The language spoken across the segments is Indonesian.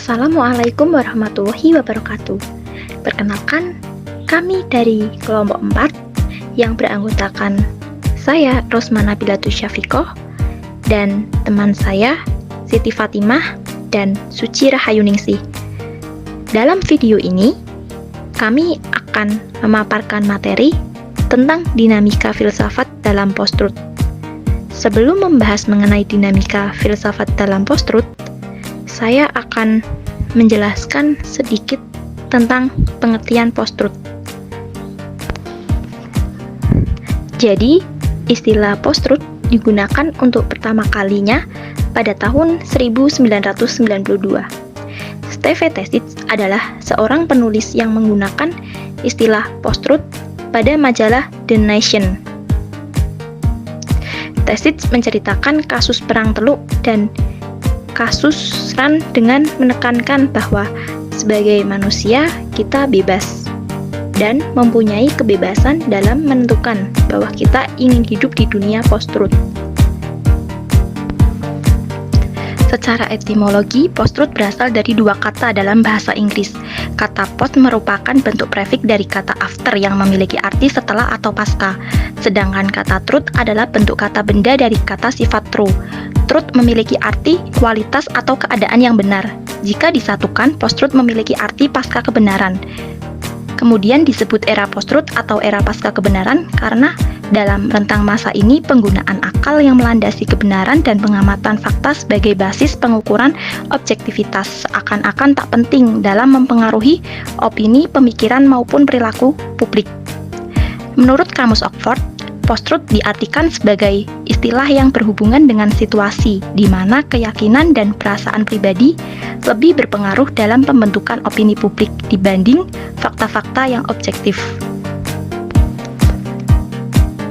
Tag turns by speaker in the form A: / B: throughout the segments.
A: Assalamualaikum warahmatullahi wabarakatuh. Perkenalkan, kami dari kelompok 4 yang beranggotakan saya Rosmana Bilatus Syafiqoh dan teman saya Siti Fatimah dan Suci Rahayuningsih. Dalam video ini, kami akan memaparkan materi tentang dinamika filsafat dalam post-truth. Sebelum membahas mengenai dinamika filsafat dalam post-truth, saya akan menjelaskan sedikit tentang pengertian post-truth. Jadi, istilah post-truth digunakan untuk pertama kalinya pada tahun 1992. Steve Tesich adalah seorang penulis yang menggunakan istilah post-truth pada majalah The Nation. Tesich menceritakan kasus perang Teluk dan kasus Ran dengan menekankan bahwa sebagai manusia kita bebas dan mempunyai kebebasan dalam menentukan bahwa kita ingin hidup di dunia post-truth. Secara etimologi, post-truth berasal dari dua kata dalam bahasa Inggris. Kata post merupakan bentuk prefix dari kata after yang memiliki arti setelah atau pasca. Sedangkan kata truth adalah bentuk kata benda dari kata sifat true. Truth memiliki arti kualitas atau keadaan yang benar. Jika disatukan, post-truth memiliki arti pasca kebenaran. Kemudian disebut era post-truth atau era pasca kebenaran karena dalam rentang masa ini penggunaan akal yang melandasi kebenaran dan pengamatan fakta sebagai basis pengukuran objektivitas seakan-akan tak penting dalam mempengaruhi opini, pemikiran maupun perilaku publik. Menurut Kamus Oxford, post-truth diartikan sebagai istilah yang berhubungan dengan situasi di mana keyakinan dan perasaan pribadi lebih berpengaruh dalam pembentukan opini publik dibanding fakta-fakta yang objektif.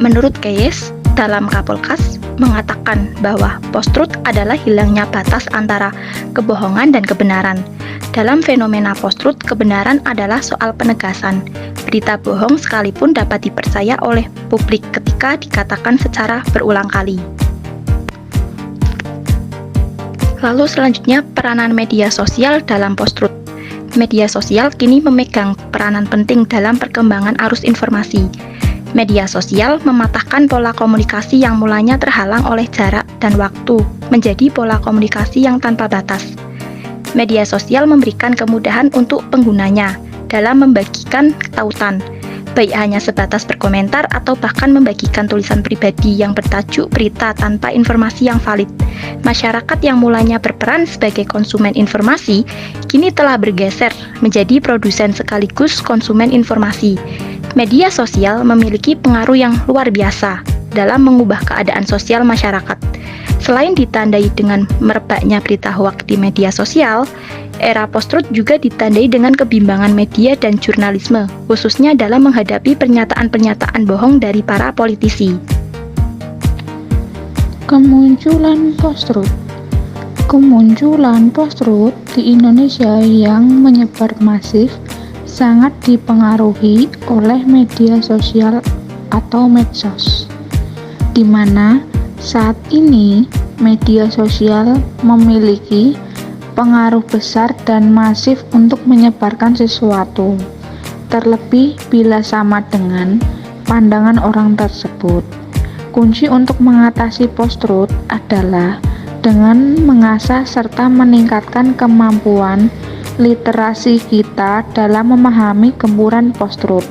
A: Menurut Keyes, dalam Kapolkas, mengatakan bahwa post-truth adalah hilangnya batas antara kebohongan dan kebenaran. Dalam fenomena post-truth, kebenaran adalah soal penegasan. Berita bohong sekalipun dapat dipercaya oleh publik ketika dikatakan secara berulang kali. Lalu selanjutnya, peranan media sosial dalam post-truth. Media sosial kini memegang peranan penting dalam perkembangan arus informasi. Media sosial mematahkan pola komunikasi yang mulanya terhalang oleh jarak dan waktu menjadi pola komunikasi yang tanpa batas. Media sosial memberikan kemudahan untuk penggunanya dalam membagikan tautan, baik hanya sebatas berkomentar atau bahkan membagikan tulisan pribadi yang bertajuk berita tanpa informasi yang valid. Masyarakat yang mulanya berperan sebagai konsumen informasi, kini telah bergeser menjadi produsen sekaligus konsumen informasi. Media sosial memiliki pengaruh yang luar biasa dalam mengubah keadaan sosial masyarakat. Selain ditandai dengan merebaknya berita hoaks di media sosial, era post-truth juga ditandai dengan kebimbangan media dan jurnalisme, khususnya dalam menghadapi pernyataan-pernyataan bohong dari para politisi.
B: Kemunculan post-truth. Kemunculan post-truth di Indonesia yang menyebar masif sangat dipengaruhi oleh media sosial atau medsos, di mana saat ini media sosial memiliki pengaruh besar dan masif untuk menyebarkan sesuatu, terlebih bila sama dengan pandangan orang tersebut. Kunci untuk mengatasi post-truth adalah dengan mengasah serta meningkatkan kemampuan literasi kita dalam memahami gempuran post-truth.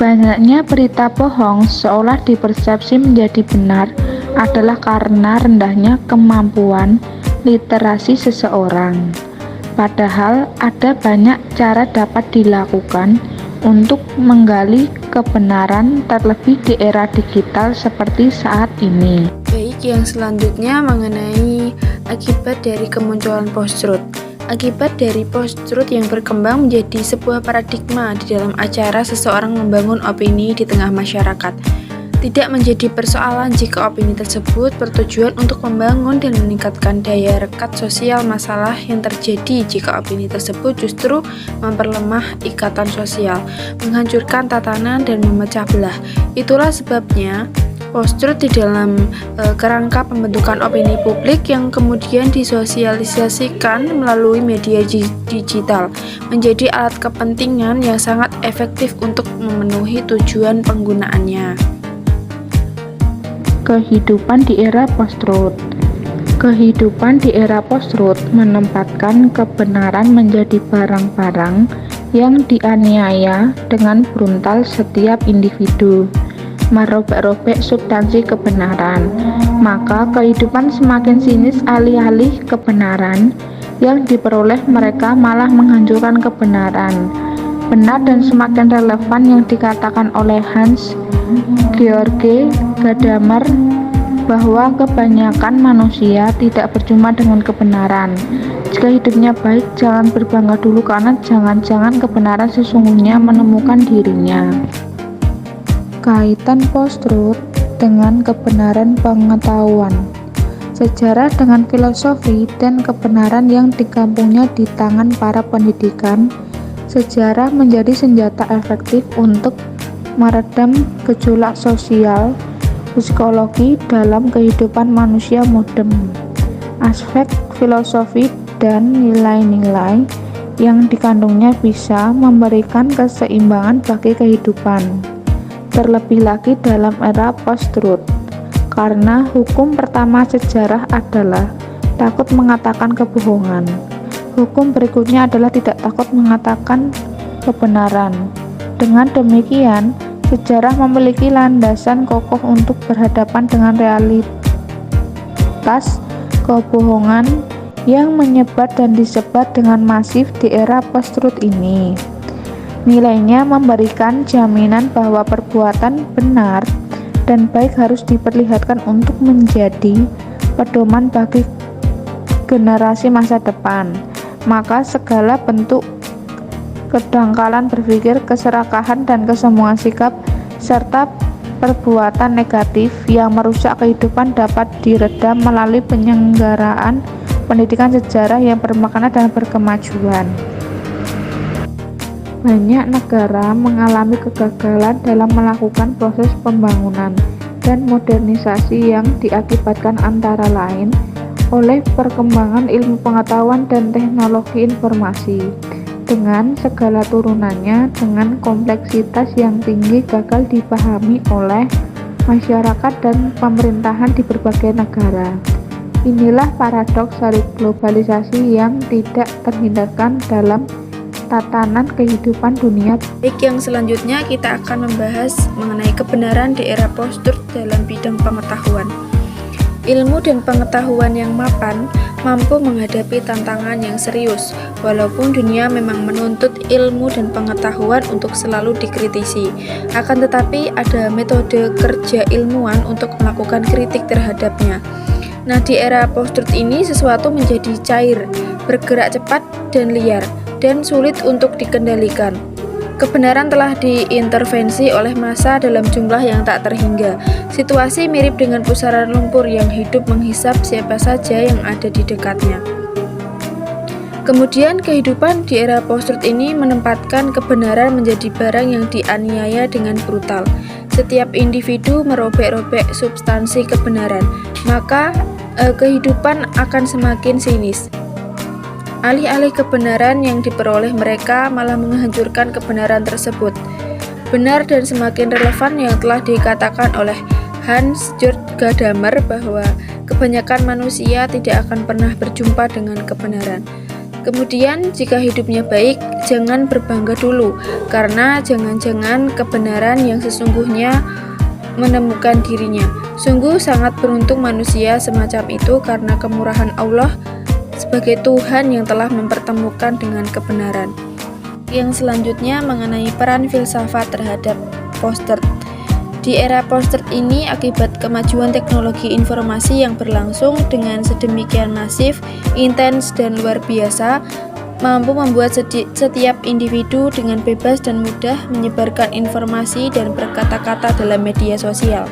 B: Banyaknya berita bohong seolah dipersepsi menjadi benar adalah karena rendahnya kemampuan literasi seseorang. Padahal ada banyak cara dapat dilakukan untuk menggali kebenaran terlebih di era digital seperti saat ini.
C: Baik, yang selanjutnya mengenai akibat dari kemunculan post-truth. Akibat dari post-truth yang berkembang menjadi sebuah paradigma di dalam acara seseorang membangun opini di tengah masyarakat. Tidak menjadi persoalan jika opini tersebut bertujuan untuk membangun dan meningkatkan daya rekat sosial. Masalah yang terjadi jika opini tersebut justru memperlemah ikatan sosial, menghancurkan tatanan dan memecah belah. Itulah sebabnya post-truth di dalam kerangka pembentukan opini publik yang kemudian disosialisasikan melalui media digital, menjadi alat kepentingan yang sangat efektif untuk memenuhi tujuan penggunaannya.
B: Kehidupan di era post-truth. Kehidupan di era post-truth menempatkan kebenaran menjadi barang-barang yang dianiaya dengan brutal setiap individu, merobek-robek substansi kebenaran. Maka kehidupan semakin sinis, alih-alih kebenaran yang diperoleh mereka malah menghancurkan kebenaran. Benar dan semakin relevan yang dikatakan oleh Hans Georg Gadamer bahwa kebanyakan manusia tidak berjumpa dengan kebenaran. Jika hidupnya baik, jangan berbangga dulu karena jangan-jangan kebenaran sesungguhnya menemukan dirinya. Kaitan post-truth dengan kebenaran pengetahuan. Sejarah dengan filosofi dan kebenaran yang dikampungnya di tangan para pendidikan. Sejarah menjadi senjata efektif untuk meredam gejolak sosial, psikologi dalam kehidupan manusia modern. Aspek filosofi dan nilai-nilai yang dikandungnya bisa memberikan keseimbangan bagi kehidupan. Terlebih lagi dalam era post-truth, karena hukum pertama sejarah adalah takut mengatakan kebohongan. Hukum berikutnya adalah tidak takut mengatakan kebenaran. Dengan demikian, sejarah memiliki landasan kokoh untuk berhadapan dengan realitas kebohongan yang menyebar dan disebar dengan masif di era post-truth ini. Nilainya memberikan jaminan bahwa perbuatan benar dan baik harus diperlihatkan untuk menjadi pedoman bagi generasi masa depan. Maka segala bentuk kedangkalan berpikir, keserakahan, dan kesombongan sikap, serta perbuatan negatif yang merusak kehidupan dapat diredam melalui penyelenggaraan pendidikan sejarah yang bermakna dan berkemajuan. Banyak negara mengalami kegagalan dalam melakukan proses pembangunan dan modernisasi yang diakibatkan antara lain oleh perkembangan ilmu pengetahuan dan teknologi informasi dengan segala turunannya, dengan kompleksitas yang tinggi, gagal dipahami oleh masyarakat dan pemerintahan di berbagai negara. Inilah paradoks dari globalisasi yang tidak terhindarkan dalam tatanan kehidupan dunia.
C: Baik, yang selanjutnya kita akan membahas mengenai kebenaran di era post-truth dalam bidang pengetahuan. Ilmu dan pengetahuan yang mapan mampu menghadapi tantangan yang serius, walaupun dunia memang menuntut ilmu dan pengetahuan untuk selalu dikritisi. Akan tetapi ada metode kerja ilmuwan untuk melakukan kritik terhadapnya. Nah, di era post-truth ini sesuatu menjadi cair, bergerak cepat dan liar, dan sulit untuk dikendalikan. Kebenaran telah diintervensi oleh massa dalam jumlah yang tak terhingga. Situasi mirip dengan pusaran lumpur yang hidup menghisap siapa saja yang ada di dekatnya. Kemudian kehidupan di era post-truth ini menempatkan kebenaran menjadi barang yang dianiaya dengan brutal. Setiap individu merobek-robek substansi kebenaran, maka kehidupan akan semakin sinis. Alih-alih kebenaran yang diperoleh mereka malah menghancurkan kebenaran tersebut. Benar dan semakin relevan yang telah dikatakan oleh Hans Georg Gadamer bahwa kebanyakan manusia tidak akan pernah berjumpa dengan kebenaran. Kemudian jika hidupnya baik, jangan berbangga dulu, karena jangan-jangan kebenaran yang sesungguhnya menemukan dirinya. Sungguh sangat beruntung manusia semacam itu karena kemurahan Allah sebagai Tuhan yang telah mempertemukan dengan kebenaran. Yang selanjutnya mengenai peran filsafat terhadap post-truth. Di era post-truth ini, akibat kemajuan teknologi informasi yang berlangsung dengan sedemikian masif, intens, dan luar biasa, mampu membuat setiap individu dengan bebas dan mudah menyebarkan informasi dan berkata-kata dalam media sosial.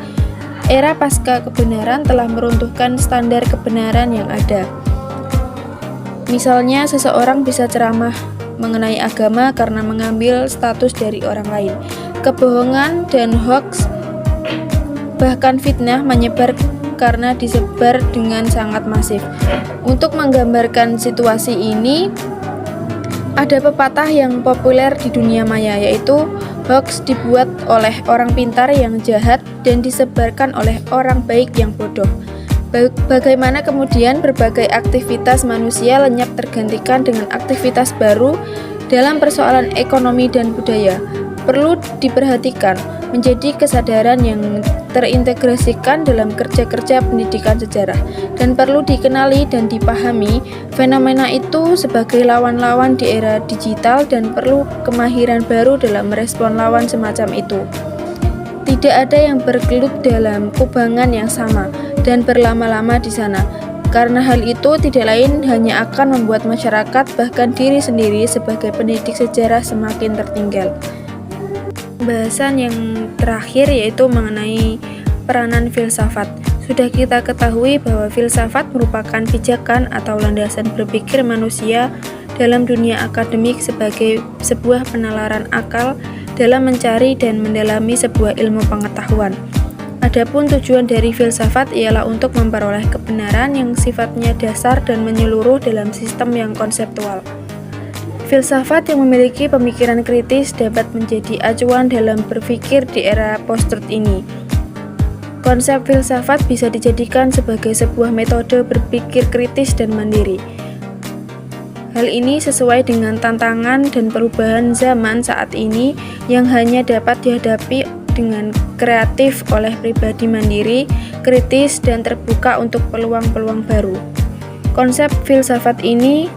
C: Era pasca kebenaran telah meruntuhkan standar kebenaran yang ada. Misalnya, seseorang bisa ceramah mengenai agama karena mengambil status dari orang lain. Kebohongan dan hoax bahkan fitnah menyebar karena disebar dengan sangat masif. Untuk menggambarkan situasi ini, ada pepatah yang populer di dunia maya, yaitu hoax dibuat oleh orang pintar yang jahat dan disebarkan oleh orang baik yang bodoh. Bagaimana kemudian berbagai aktivitas manusia lenyap tergantikan dengan aktivitas baru dalam persoalan ekonomi dan budaya, perlu diperhatikan menjadi kesadaran yang terintegrasikan dalam kerja-kerja pendidikan sejarah, dan perlu dikenali dan dipahami fenomena itu sebagai lawan-lawan di era digital dan perlu kemahiran baru dalam merespon lawan semacam itu. Tidak ada yang bergelut dalam kubangan yang sama dan berlama-lama di sana, karena hal itu tidak lain hanya akan membuat masyarakat bahkan diri sendiri sebagai pendidik sejarah semakin tertinggal. Bahasan yang terakhir yaitu mengenai peranan filsafat. Sudah kita ketahui bahwa filsafat merupakan pijakan atau landasan berpikir manusia dalam dunia akademik sebagai sebuah penalaran akal dalam mencari dan mendalami sebuah ilmu pengetahuan. Adapun tujuan dari filsafat ialah untuk memperoleh kebenaran yang sifatnya dasar dan menyeluruh dalam sistem yang konseptual. Filsafat yang memiliki pemikiran kritis dapat menjadi acuan dalam berpikir di era post-truth ini. Konsep filsafat bisa dijadikan sebagai sebuah metode berpikir kritis dan mandiri. Hal ini sesuai dengan tantangan dan perubahan zaman saat ini yang hanya dapat dihadapi dengan kreatif oleh pribadi mandiri, kritis, dan terbuka untuk peluang-peluang baru. Konsep filsafat ini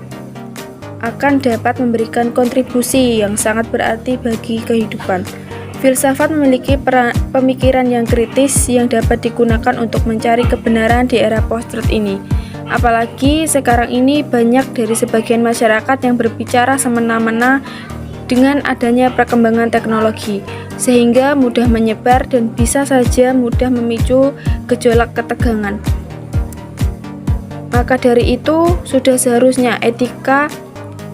C: akan dapat memberikan kontribusi yang sangat berarti bagi kehidupan. Filsafat memiliki pemikiran yang kritis yang dapat digunakan untuk mencari kebenaran di era post-truth ini. Apalagi sekarang ini banyak dari sebagian masyarakat yang berbicara semena-mena dengan adanya perkembangan teknologi, sehingga mudah menyebar dan bisa saja mudah memicu gejolak ketegangan. Maka dari itu, sudah seharusnya etika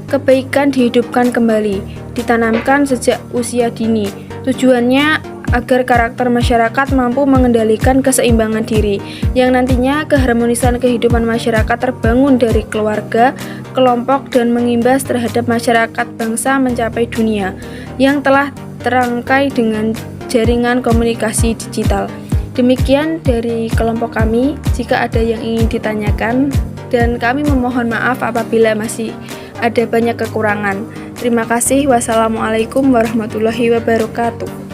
C: kebaikan dihidupkan kembali, ditanamkan sejak usia dini. Tujuannya agar karakter masyarakat mampu mengendalikan keseimbangan diri, yang nantinya keharmonisan kehidupan masyarakat terbangun dari keluarga, kelompok, dan mengimbas terhadap masyarakat bangsa mencapai dunia, yang telah terangkai dengan jaringan komunikasi digital. Demikian dari kelompok kami, jika ada yang ingin ditanyakan, dan kami memohon maaf apabila masih ada banyak kekurangan. Terima kasih. Wassalamualaikum warahmatullahi wabarakatuh.